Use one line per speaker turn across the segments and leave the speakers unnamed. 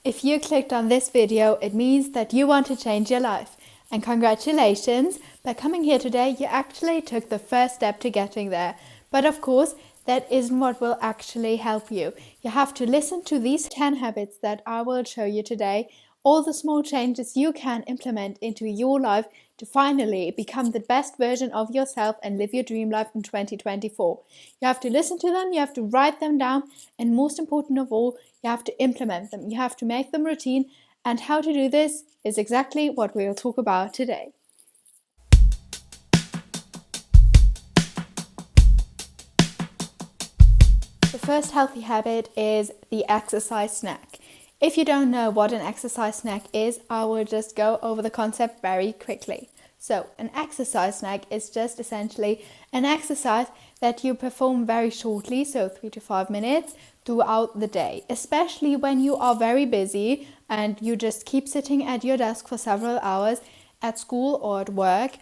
If you clicked on this video, it means that you want to change your life. And congratulations, by coming here today, you actually took the first step to getting there. But of course, that isn't what will actually help you. You have to listen to these 10 habits that I will show you today, all the small changes you can implement into your life to finally become the best version of yourself and live your dream life in 2024. You have to listen to them, you have to write them down, and most important of all, you have to implement them. You have to make them routine, and how to do this is exactly what we'll talk about today. The first healthy habit is the exercise snack. If you don't know what an exercise snack is, I will just go over the concept very quickly. So, an exercise snack is just essentially an exercise that you perform very shortly, so 3 to 5 minutes throughout the day, especially when you are very busy and you just keep sitting at your desk for several hours at school or at work.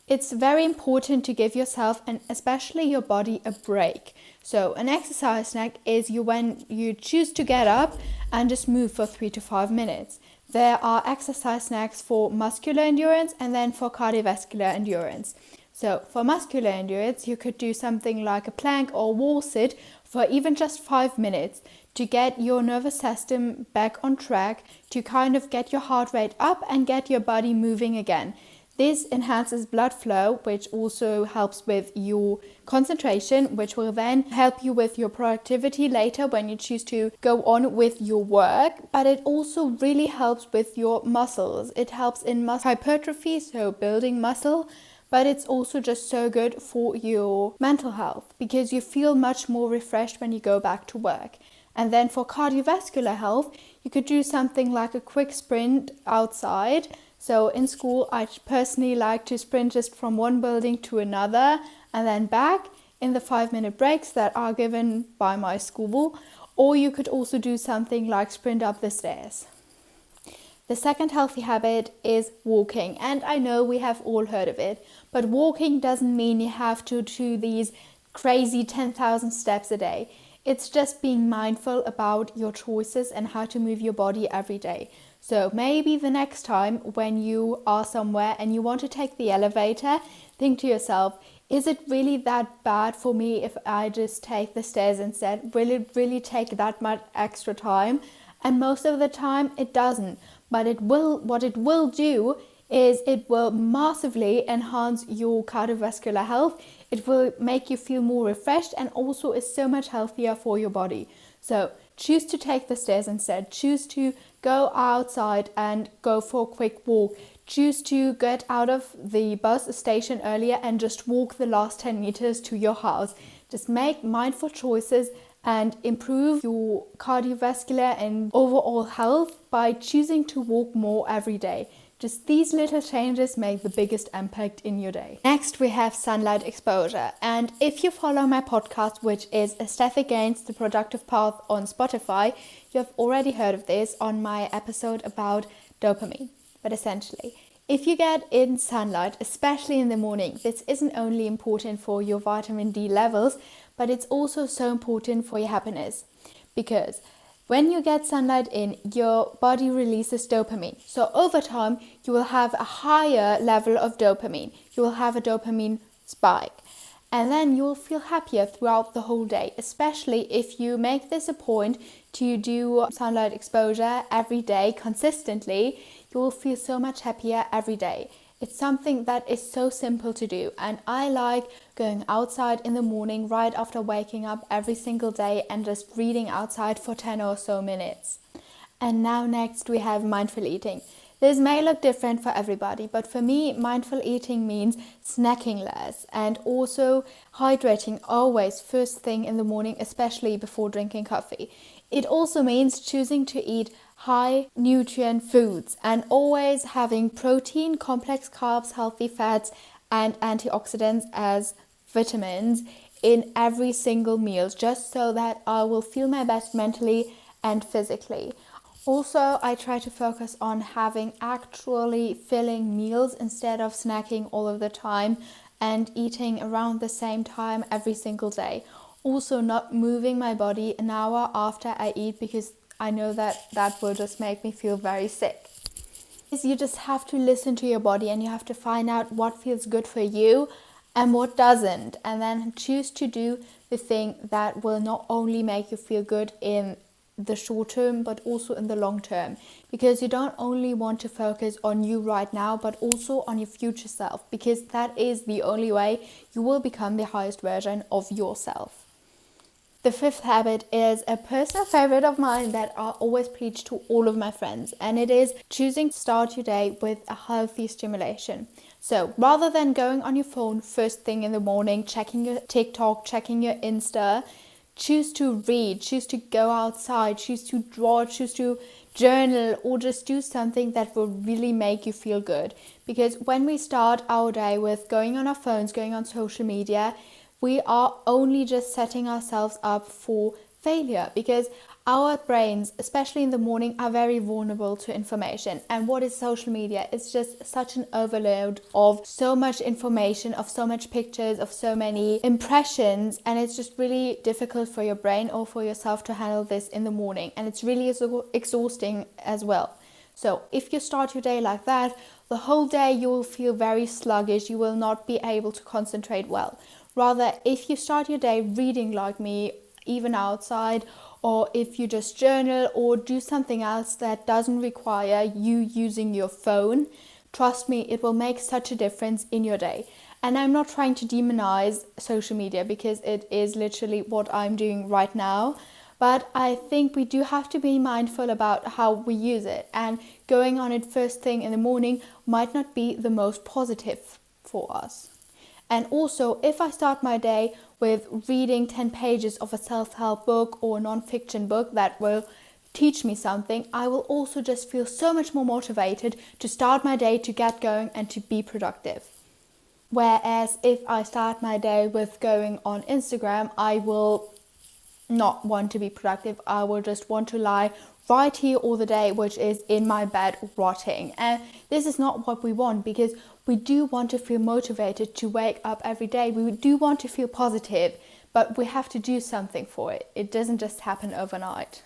It's very important to give yourself and especially your body a break. So an exercise snack is when you choose to get up and just move for 3 to 5 minutes. There are exercise snacks for muscular endurance and then for cardiovascular endurance. So for muscular endurance, you could do something like a plank or wall sit for even just 5 minutes to get your nervous system back on track, to kind of get your heart rate up and get your body moving again. This enhances blood flow, which also helps with your concentration, which will then help you with your productivity later when you choose to go on with your work. But it also really helps with your muscles. It helps in muscle hypertrophy, so building muscle. But it's also just so good for your mental health because you feel much more refreshed when you go back to work. And then for cardiovascular health, you could do something like a quick sprint outside. So in school, I personally like to sprint just from one building to another and then back in the 5-minute breaks that are given by my school. Or you could also do something like sprint up the stairs. The second healthy habit is walking. And I know we have all heard of it, but walking doesn't mean you have to do these crazy 10,000 steps a day. It's just being mindful about your choices and how to move your body every day. So maybe the next time when you are somewhere and you want to take the elevator, think to yourself, is it really that bad for me if I just take the stairs instead? Will it really take that much extra time? And most of the time it doesn't. But what it will do is it will massively enhance your cardiovascular health. It will make you feel more refreshed and also is so much healthier for your body. So choose to take the stairs instead. Choose to go outside and go for a quick walk. Choose to get out of the bus station earlier and just walk the last 10 meters to your house. Just make mindful choices and improve your cardiovascular and overall health by choosing to walk more every day. Just these little changes make the biggest impact in your day. Next, we have sunlight exposure. And if you follow my podcast, which is Aesthetic Gains, The Productive Path on Spotify, you have already heard of this on my episode about dopamine. But essentially, if you get in sunlight, especially in the morning, this isn't only important for your vitamin D levels, but it's also so important for your happiness. Because when you get sunlight in, your body releases dopamine. So over time, you will have a higher level of dopamine. You will have a dopamine spike. And then you will feel happier throughout the whole day, especially if you make this a point to do sunlight exposure every day consistently. You will feel so much happier every day. It's something that is so simple to do, and I like going outside in the morning right after waking up every single day and just reading outside for 10 or so minutes. And now next we have mindful eating. This may look different for everybody, but for me, mindful eating means snacking less and also hydrating always first thing in the morning, especially before drinking coffee. It also means choosing to eat high nutrient foods and always having protein, complex carbs, healthy fats, and antioxidants as vitamins in every single meal, just so that I will feel my best mentally and physically. Also, I try to focus on having actually filling meals instead of snacking all of the time and eating around the same time every single day. Also, not moving my body an hour after I eat because I know that that will just make me feel very sick. You just have to listen to your body, and you have to find out what feels good for you and what doesn't, and then choose to do the thing that will not only make you feel good in the short term but also in the long term, because you don't only want to focus on you right now but also on your future self, because that is the only way you will become the highest version of yourself. The fifth habit is a personal favorite of mine that I always preach to all of my friends, and it is choosing to start your day with a healthy stimulation. So rather than going on your phone first thing in the morning, checking your TikTok, checking your Insta, choose to read, choose to go outside, choose to draw, choose to journal, or just do something that will really make you feel good. Because when we start our day with going on our phones, going on social media, we are only just setting ourselves up for failure, because our brains, especially in the morning, are very vulnerable to information. And what is social media? It's just such an overload of so much information, of so much pictures, of so many impressions, and it's just really difficult for your brain or for yourself to handle this in the morning, and it's really exhausting as well. So if you start your day like that, the whole day you will feel very sluggish, you will not be able to concentrate well. Rather, if you start your day reading like me, even outside, or if you just journal or do something else that doesn't require you using your phone, trust me, it will make such a difference in your day. And I'm not trying to demonize social media, because it is literally what I'm doing right now. But I think we do have to be mindful about how we use it, and going on it first thing in the morning might not be the most positive for us. And also, if I start my day with reading 10 pages of a self-help book or a non-fiction book that will teach me something, I will also just feel so much more motivated to start my day, to get going and to be productive. Whereas if I start my day with going on Instagram, I will not want to be productive. I will just want to lie right here all the day, which is in my bed rotting. And this is not what we want, because we do want to feel motivated to wake up every day. We do want to feel positive, but we have to do something for it. It doesn't just happen overnight.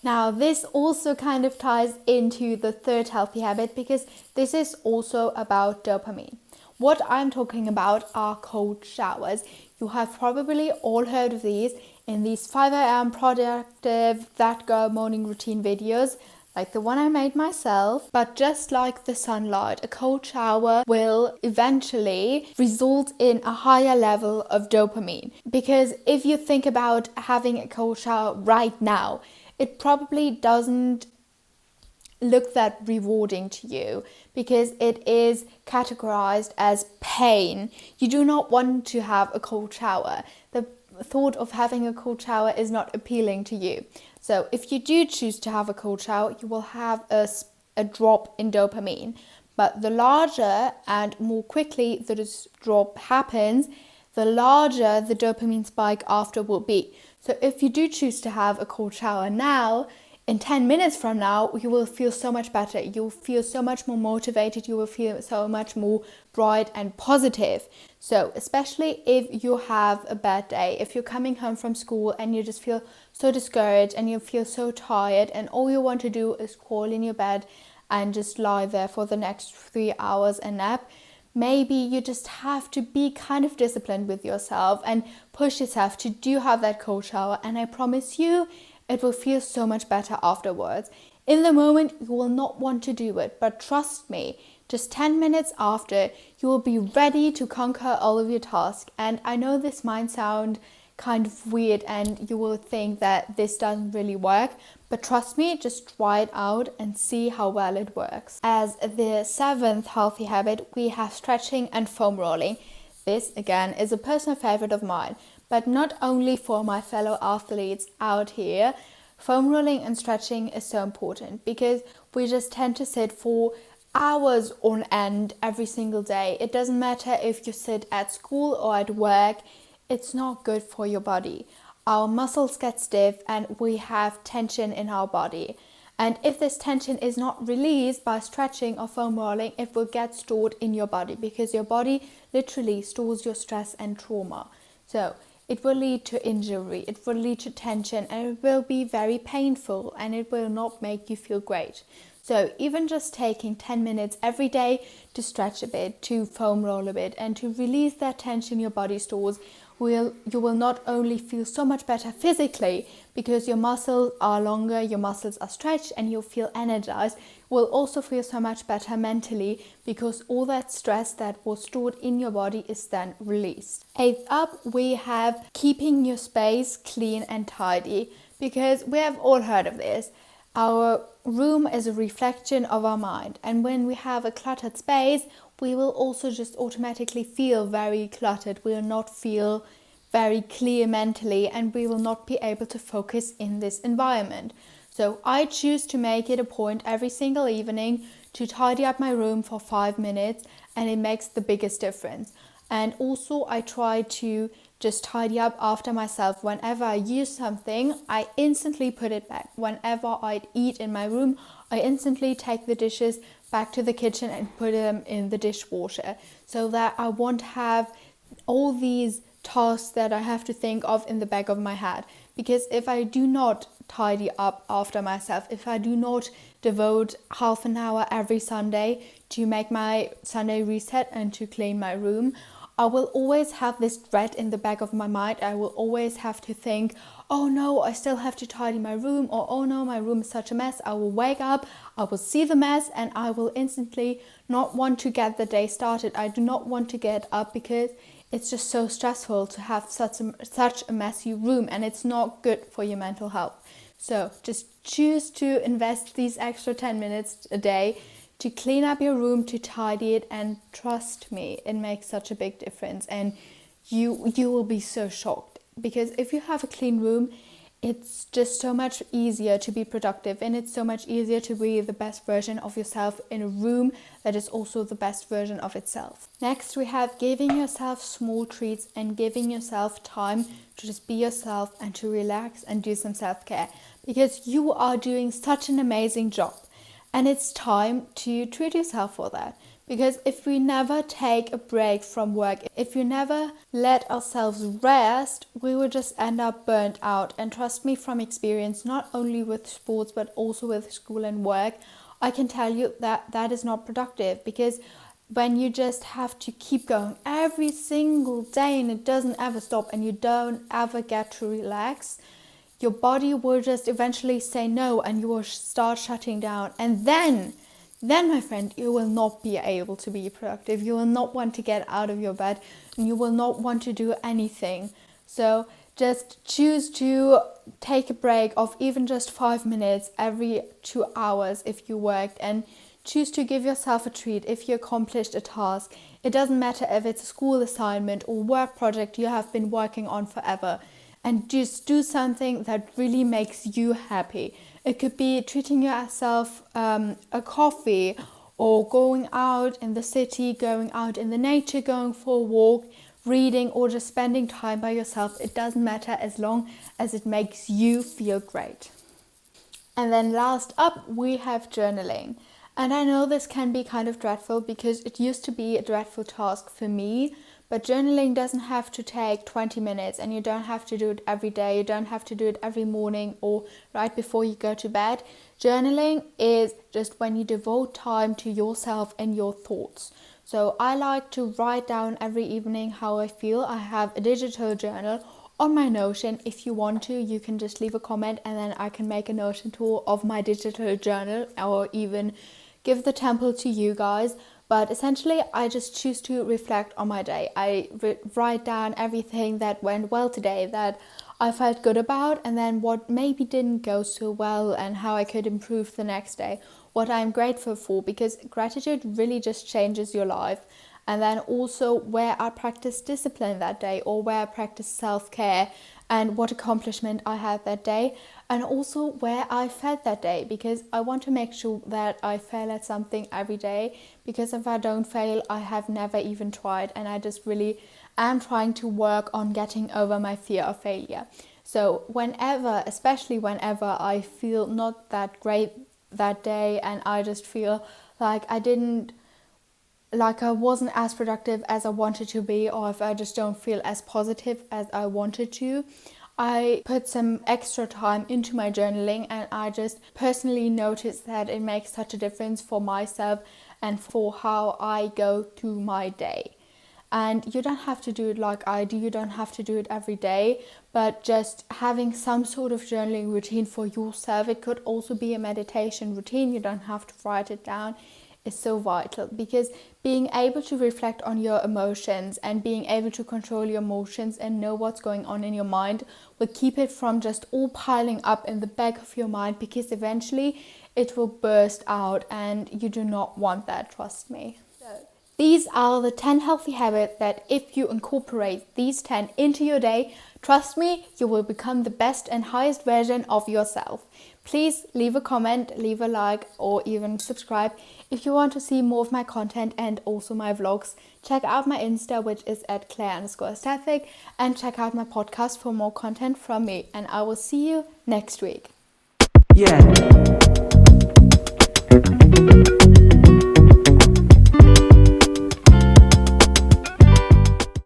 Now, this also kind of ties into the third healthy habit, because this is also about dopamine. What I'm talking about are cold showers. You have probably all heard of these in these 5 a.m. productive that girl morning routine videos, like the one I made myself. But just like the sunlight, a cold shower will eventually result in a higher level of dopamine. Because if you think about having a cold shower right now, it probably doesn't look that rewarding to you, because it is categorized as pain. You do not want to have a cold shower. The thought of having a cold shower is not appealing to you. So if you do choose to have a cold shower, you will have a drop in dopamine. But the larger and more quickly this drop happens, the larger the dopamine spike after will be. So if you do choose to have a cold shower now, in 10 minutes from now, you will feel so much better. You'll feel so much more motivated. You will feel so much more bright and positive. So especially if you have a bad day, if you're coming home from school and you just feel so discouraged and you feel so tired, and all you want to do is crawl in your bed and just lie there for the next 3 hours and nap, maybe you just have to be kind of disciplined with yourself and push yourself to do have that cold shower. And I promise you, it will feel so much better afterwards. In the moment, you will not want to do it, but trust me, just 10 minutes after, you will be ready to conquer all of your tasks. And I know this might sound kind of weird and you will think that this doesn't really work, but trust me, just try it out and see how well it works. As the seventh healthy habit, we have stretching and foam rolling. This, again, is a personal favorite of mine. But not only for my fellow athletes out here, foam rolling and stretching is so important, because we just tend to sit for hours on end every single day. It doesn't matter if you sit at school or at work, it's not good for your body. Our muscles get stiff and we have tension in our body. And if this tension is not released by stretching or foam rolling, it will get stored in your body, because your body literally stores your stress and trauma. So it will lead to injury, it will lead to tension, and it will be very painful, and it will not make you feel great. So even just taking 10 minutes every day to stretch a bit, to foam roll a bit, and to release that tension your body stores, you will not only feel so much better physically because your muscles are longer, your muscles are stretched, and you'll feel energized. You will also feel so much better mentally because all that stress that was stored in your body is then released. Eighth up, we have keeping your space clean and tidy, because we have all heard of this. Our room is a reflection of our mind, and when we have a cluttered space, we will also just automatically feel very cluttered. We will not feel very clear mentally, and we will not be able to focus in this environment. So I choose to make it a point every single evening to tidy up my room for 5 minutes, and it makes the biggest difference. And also I try to just tidy up after myself. Whenever I use something, I instantly put it back. Whenever I eat in my room, I instantly take the dishes back to the kitchen and put them in the dishwasher, so that I won't have all these tasks that I have to think of in the back of my head. Because if I do not tidy up after myself, if I do not devote half an hour every Sunday to make my Sunday reset and to clean my room, I will always have this dread in the back of my mind. I will always have to think, oh no, I still have to tidy my room, or oh no, my room is such a mess. I will wake up, I will see the mess, and I will instantly not want to get the day started. I do not want to get up because it's just so stressful to have such a messy room, and it's not good for your mental health. So just choose to invest these extra 10 minutes a day to clean up your room, to tidy it, and trust me, it makes such a big difference, and you will be so shocked. Because if you have a clean room, it's just so much easier to be productive, and it's so much easier to be the best version of yourself in a room that is also the best version of itself. Next, we have giving yourself small treats and giving yourself time to just be yourself and to relax and do some self-care, because you are doing such an amazing job. And it's time to treat yourself for that. Because if we never take a break from work, if we never let ourselves rest, we will just end up burnt out. And trust me, from experience, not only with sports, but also with school and work, I can tell you that that is not productive. Because when you just have to keep going every single day and it doesn't ever stop, and you don't ever get to relax, your body will just eventually say no, and you will start shutting down. And then my friend, you will not be able to be productive. You will not want to get out of your bed, and you will not want to do anything. So just choose to take a break of even just 5 minutes every 2 hours if you worked, and choose to give yourself a treat if you accomplished a task. It doesn't matter if it's a school assignment or work project you have been working on forever. And just do something that really makes you happy. It could be treating yourself a coffee, or going out in the city, going out in the nature, going for a walk, reading, or just spending time by yourself. It doesn't matter as long as it makes you feel great. And then last up, we have journaling. And I know this can be kind of dreadful because it used to be a dreadful task for me. But journaling doesn't have to take 20 minutes, and you don't have to do it every day. You don't have to do it every morning or right before you go to bed. Journaling is just when you devote time to yourself and your thoughts. So I like to write down every evening how I feel. I have a digital journal on my Notion. If you want to, you can just leave a comment, and then I can make a Notion tour of my digital journal, or even give the template to you guys. But essentially, I just choose to reflect on my day. I write down everything that went well today, that I felt good about, and then what maybe didn't go so well, and how I could improve the next day, what I'm grateful for, because gratitude really just changes your life. And then also where I practice discipline that day, or where I practice self-care, and what accomplishment I had that day, and also where I failed that day, because I want to make sure that I fail at something every day, because if I don't fail, I have never even tried, and I just really am trying to work on getting over my fear of failure. So especially whenever I feel not that great that day, and I just feel like I didn't like I wasn't as productive as I wanted to be, or if I just don't feel as positive as I wanted to, I put some extra time into my journaling, and I just personally noticed that it makes such a difference for myself and for how I go through my day. And you don't have to do it like I do, you don't have to do it every day, but just having some sort of journaling routine for yourself. It could also be a meditation routine, you don't have to write it down, is so vital, because being able to reflect on your emotions and being able to control your emotions and know what's going on in your mind will keep it from just all piling up in the back of your mind, because eventually it will burst out, and you do not want that, trust me. These are the 10 healthy habits that if you incorporate these 10 into your day, trust me, you will become the best and highest version of yourself. Please leave a comment, leave a like, or even subscribe. If you want to see more of my content and also my vlogs, check out my Insta, which is at Claire_Aesthetic, and check out my podcast for more content from me. And I will see you next week.
Yeah.